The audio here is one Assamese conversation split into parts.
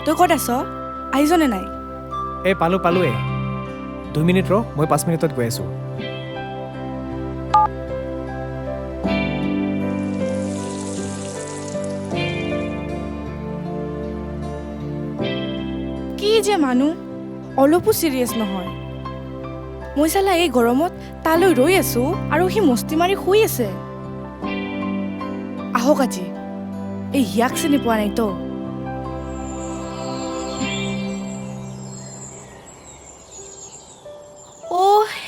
তই ক'ত আছ? আহিছনে নাই? এই পালোৱে 2 মিনিট ৰ, মই 5 মিনিটত গৈ আছোঁ। কি যে মানুহ, অলপো চিৰিয়াছ নহয়। মই চালা এই গৰমত তালৈ ৰৈ আছোঁ আৰু সি মস্তি মাৰি শুই আছে। আহক আজি, এই হিয়াক চিনি পোৱা নাইতো।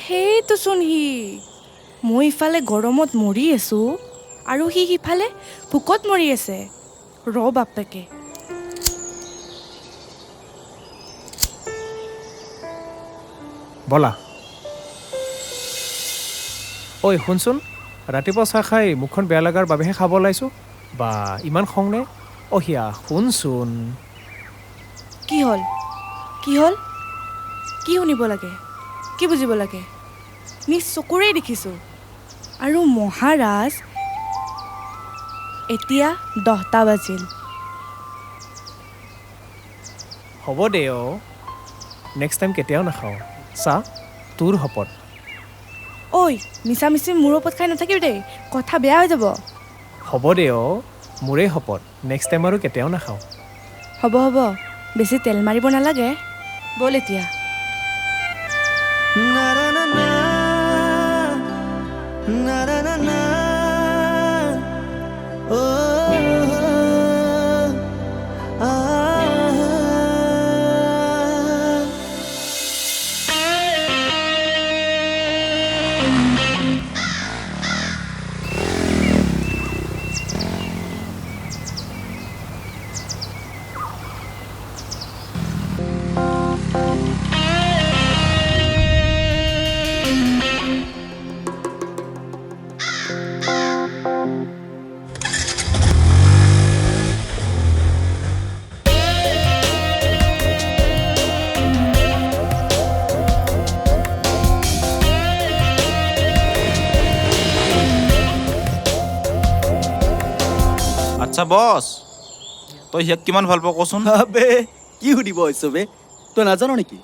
সেইটোচোন সি। মই ইফালে গৰমত মৰি আছোঁ আৰু সি সিফালে ভোকত মৰি আছে। ৰ বাপেকে। বলা। ঐ শুনচোন, ৰাতিপুৱা চাহ খাই মুখখন বেয়া লগাৰ বাবেহে খাব ওলাইছোঁ। বা ইমান খং নে? হিয়া শুনচোন। কি হ'ল? কি হ'ল? কি শুনিব লাগে? কি বুজিব লাগে? নিজ চকুৰেই দেখিছোঁ। আৰু মহাৰাজ এতিয়া 10টা বাজিল। হ'ব দে নেক্সট টাইম কেতিয়াও নাখাওঁ। চা তোৰ শপত। ঐ মিছা মিছি মোৰ ওপৰত খাই নাথাকিবি দেই, কথা বেয়া হৈ যাব। হ'ব দে মোৰেই শপত, নেক্সট টাইম আৰু কেতিয়াও নাখাওঁ। হ'ব বেছি তেল মাৰিব নালাগে। ব'ল এতিয়া। আচ্ছা বছ, তই সিয়াক কিমান ভাল পাৱ কচোন? আবে কি সুধিব হৈছে বে, তই নাজানো নেকি?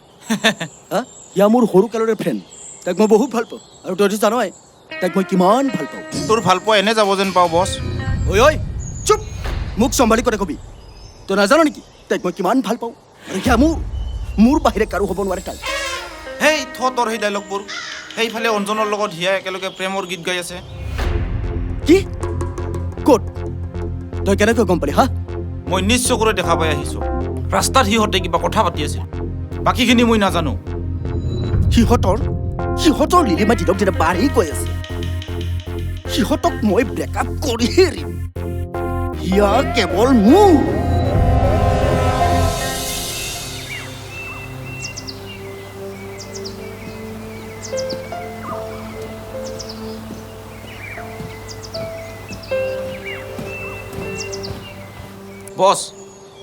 সিয়া মোৰ সৰু কালৰে ফ্ৰেণ্ড, তাক মই বহুত ভাল পাওঁ। আৰু তইতো জানই তাক মই কিমান ভাল পাওঁ। তোৰ ভাল পোৱা এনে যাব যেন পাওঁ বছ। ঐ চুপ, মোক চম্ভালি কথা কবি। তই নাজানো নেকি তাক মই কিমান ভাল পাওঁ? আৰু সিয়া মোৰ বাহিৰে কাৰো হ'ব নোৱাৰে তাই। হেই তোৰ সেই ডাইলগবোৰ। সেইফালে অঞ্জনৰ লগত হিয়া একেলগে প্ৰেমৰ গীত গাই আছে। কি? ক'ত? তই কেনেকৈ গম পালি? মই নিজ চকুৰে দেখা পাই আহিছোঁ। ৰাস্তাত সিহঁতে কিবা কথা পাতি আছিল, বাকীখিনি মই নাজানো। সিহঁতৰ লিলিমা দিনক দিনে বাঢ়ি গৈ আছে। সিহঁতক মই ব্ৰেকআপ কৰিহে এৰিম। সিয়া কেৱল মোৰ। বছ,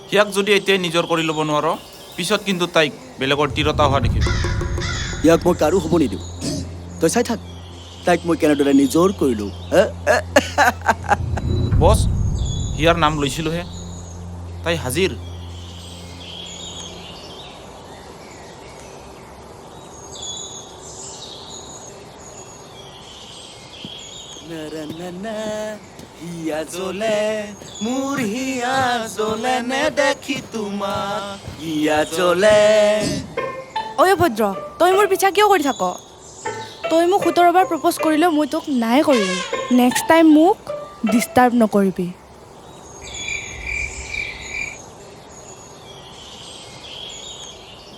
সিয়াক যদি এতিয়াই নিজৰ কৰি ল'ব নোৱাৰ, পিছত কিন্তু তাইক বেলেগৰ তিৰতা হোৱা দেখিব। ইয়াক মই কাৰো হ'ব নিদিওঁ। তই চাই থাক তাইক মই কেনেদৰে নিজৰ কৰিলোঁ। বছ, হিয়াৰ নাম লৈছিলোঁহে, তাই হাজিৰ। হিয়া জ্বলে মোৰ হিয়া জ্বলে নেদেখি তোমাক হিয়া জ্বলে। ঐ ভদ্ৰ, তই মোৰ পিছা কিয় কৰি থাক? তই মোক 17 বাৰ প্ৰপ'জ কৰিলেও মই তোক নাই কৰিম। নেক্সট টাইম মোক ডিষ্টাৰ্ব নকৰিবি।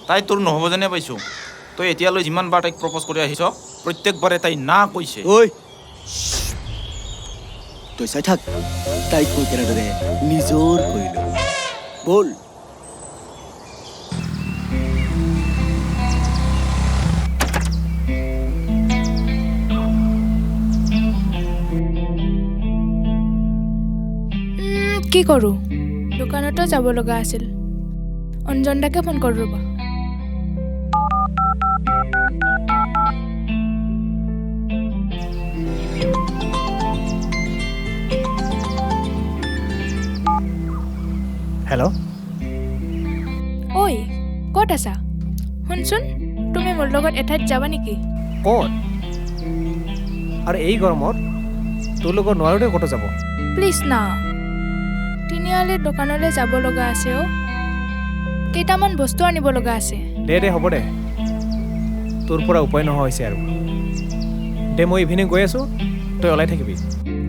তাই তোৰ নহ'ব যেনে পাইছোঁ। তই এতিয়ালৈ যিমান বাৰ তাইক প্ৰপ'জ কৰি আহিছ, প্ৰত্যেকবাৰে তাই না কৈছে। ঐ তই চাই থাক তাইক মই কেনেদৰে নিজৰ কৰি লওঁ বল কি কৰোঁ দোকানতো যাব লগা আছিল অঞ্জন দাকে ফোন কৰোঁ ৰ'বা হেল্ল' ঐ ক'ত আছা শুনচোন তুমি মোৰ লগত এঠাইত যাবা নেকি ক'ত আৰু এই গৰমত তোৰ লগত নোৱাৰো দে ক'তো যাব প্লিজ না তিনিআলিৰ দোকানলৈ যাব লগা আছে অ' কেইটামান বস্তু আনিব লগা আছে দে হ'ব দে তোৰ পৰা উপায় নোহোৱা হৈছে আৰু দে মই ইভিনিং গৈ আছোঁ তই ওলাই থাকিবি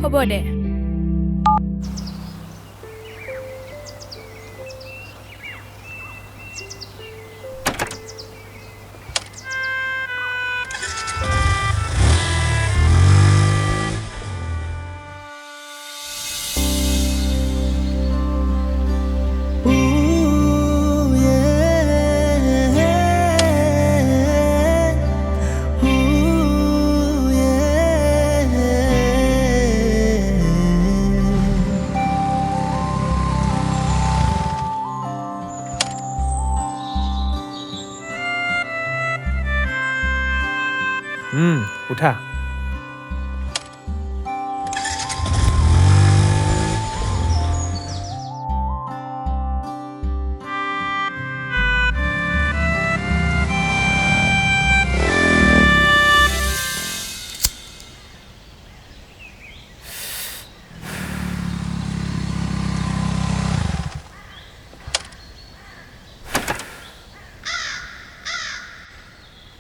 হ'ব দে উঠা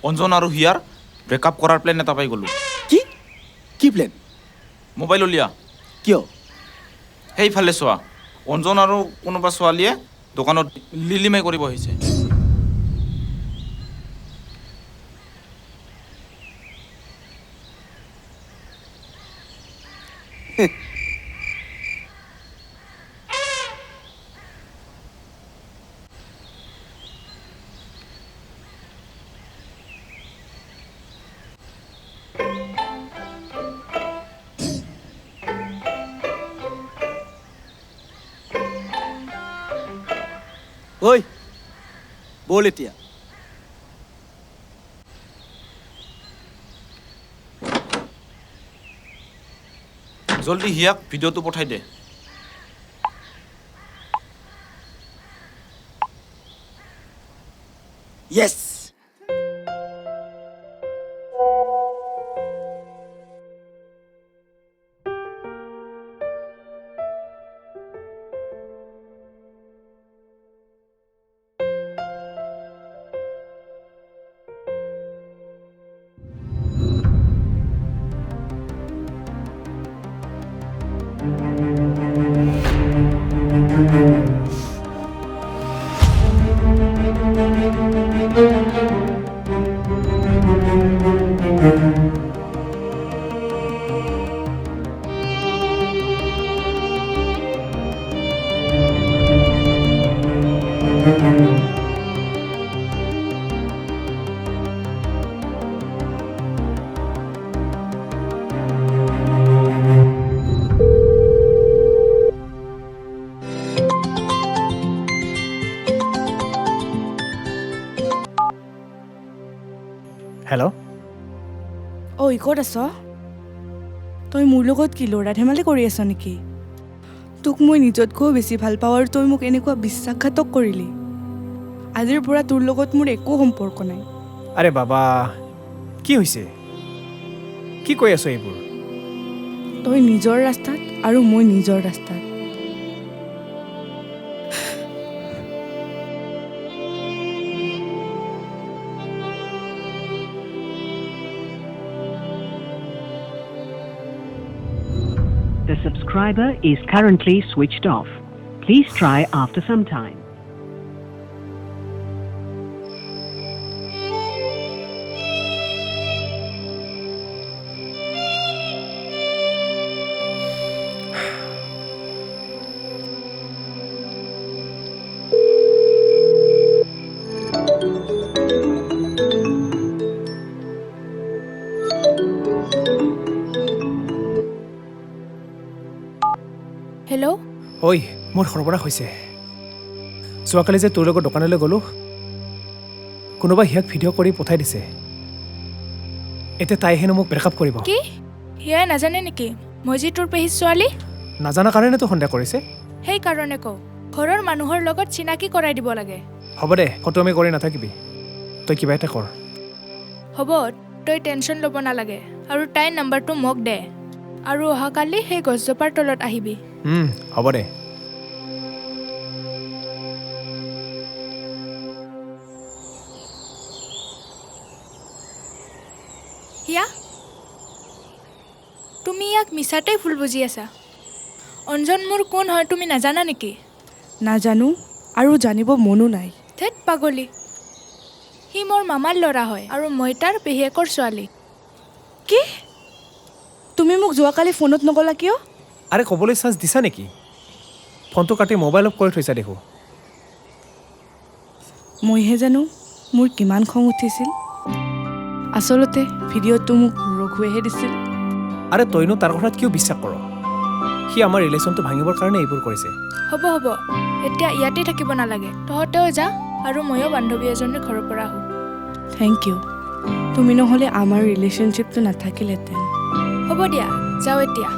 অঞ্জন আৰু হিয়াৰ ব্ৰেকআপ কৰাৰ প্লেন এটা পাই গ'লোঁ কি কি প্লেন মোবাইল উলিয়া কিয় সেইফালে চোৱা অঞ্জন আৰু কোনোবা ছোৱালীয়ে দোকানত লিলিমাই কৰিব আহিছে ঐ বল এতিয়া জলদি হিয়াক ভিডিঅ'টো পঠাই দে য়েছ হেল্ল' ঐ ক'ত আছ তই মোৰ লগত কি ল'ৰা ধেমালি কৰি আছ নেকি তোক মই নিজতকৈও বেছি ভাল পাওঁ আৰু তই মোক এনেকুৱা বিশ্বাসঘাতক কৰিলি আজিৰ পৰা তোৰ লগত মোৰ একো সম্পৰ্ক নাই আৰে বাবা কি হৈছে কি কৈ আছ এইবোৰ তই নিজৰ ৰাস্তাত আৰু মই নিজৰ ৰাস্তাত The subscriber is currently switched off. Please try after some time. Hello' ঐ মোৰ সৰবৰাহ হৈছে যোৱাকালি যে তোৰ লগত দোকানলৈ গ'লোঁ কোনোবাই সিয়াক ভিডিঅ' কৰি পঠাই দিছে এতিয়া তাই হেনো মোক ব্ৰেকআপ কৰিব কি হিয়াই নাজানে নেকি মই যি তোৰ পেহীৰ ছোৱালী নাজানা কাৰণেতো সন্দেহ কৰিছে সেইকাৰণে কওঁ ঘৰৰ মানুহৰ লগত চিনাকি কৰাই দিব লাগে হ'ব দে ফটো আমি কৰি নাথাকিবি তই কিবা এটা কৰ হ'ব তই টেনশ্যন ল'ব নালাগে আৰু তাইৰ নাম্বাৰটো মোক দে আৰু অহাকালি সেই গছজোপাৰ তলত আহিবি হ'ব দে হিয়া তুমি ইয়াক মিছাতেই ভুল বুজি আছা অঞ্জন মোৰ কোন হয় তুমি নাজানা নেকি নাজানো আৰু জানিব মনো নাই ধেত পাগলী সি মোৰ মামাৰ ল'ৰা হয় আৰু মই তাৰ পেহীয়েকৰ ছোৱালী কি তুমি মোক যোৱাকালি ফোনত নকলা কিয় আৰে ক'বলৈ চান্স দিছা নেকি ফোনটো কাটি মোবাইল অফ কৰি থৈছা দেখোঁ মইহে জানো মোৰ কিমান খং উঠিছিল আচলতে ভিডিঅ'টো মোক ৰঘুৱেহে দিছিল আৰে তইনো তাৰ কথাত কিয় বিশ্বাস কৰ সি আমাৰ ৰিলেশ্যনটো ভাঙিবৰ কাৰণে এইবোৰ কৰিছে হ'ব হ'ব এতিয়া ইয়াতে থাকিব নালাগে তহঁতেও যা আৰু ময়ো বান্ধৱী এজনীৰ ঘৰৰ পৰা আহোঁ থেংক ইউ তুমি নহ'লে আমাৰ ৰিলেশ্যনশ্বিপটো নাথাকিলেহেঁতেন হ'ব দিয়া যাওঁ এতিয়া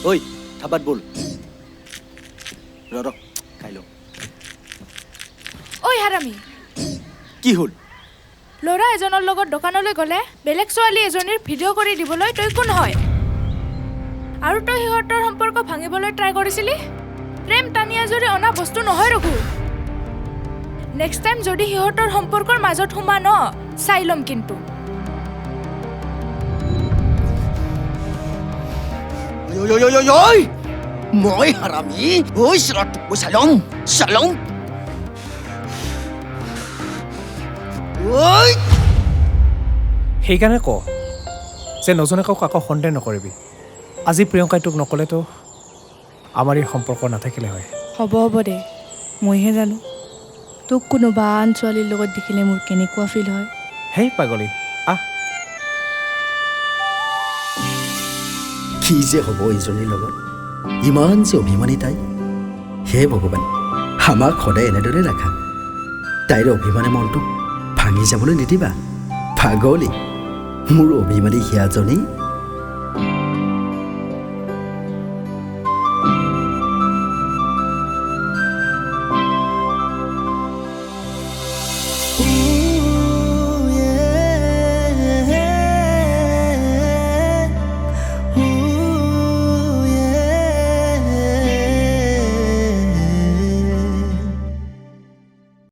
ঐ ধাবাত ব'ল ৰ খাই লওঁ ঐ হাৰামী কি হ'ল ল'ৰা এজনৰ লগত দোকানলৈ গ'লে বেলেগ ছোৱালী এজনীৰ ভিডিঅ' কৰি দিবলৈ তই কোন হয় আৰু তই সিহঁতৰ সম্পৰ্ক ভাঙিবলৈ ট্ৰাই কৰিছিলি প্ৰেম টানিয়া যদি অনা বস্তু নহয় ৰঘু নেক্সট টাইম যদি সিহঁতৰ সম্পৰ্কৰ মাজত সোমা ন চাই ল'ম কিন্তু মই হাৰামী ঐ চালং চালং সেইকাৰণে ক যে নজনা কাকো সন্দেহ নকৰিবি আজি প্ৰিয়ংকাই তোক নক'লেতো আমাৰ এই সম্পৰ্ক নাথাকিলে হয় হ'ব হ'ব দে মইহে জানো তোক কোনোবা আন ছোৱালীৰ লগত দেখিলে মোৰ কেনেকুৱা ফিল হয় হেই পাগলী আহ কি যে হ'ব এইজনীৰ লগত ইমান যে অভিমানী তাই হে ভগৱান আমাক সদায় এনেদৰে ৰাখা তাইৰ অভিমানে মনটো ভাঙি যাবলৈ নিদিবা পাগলী মোৰ অভিমানী হিয়াজনী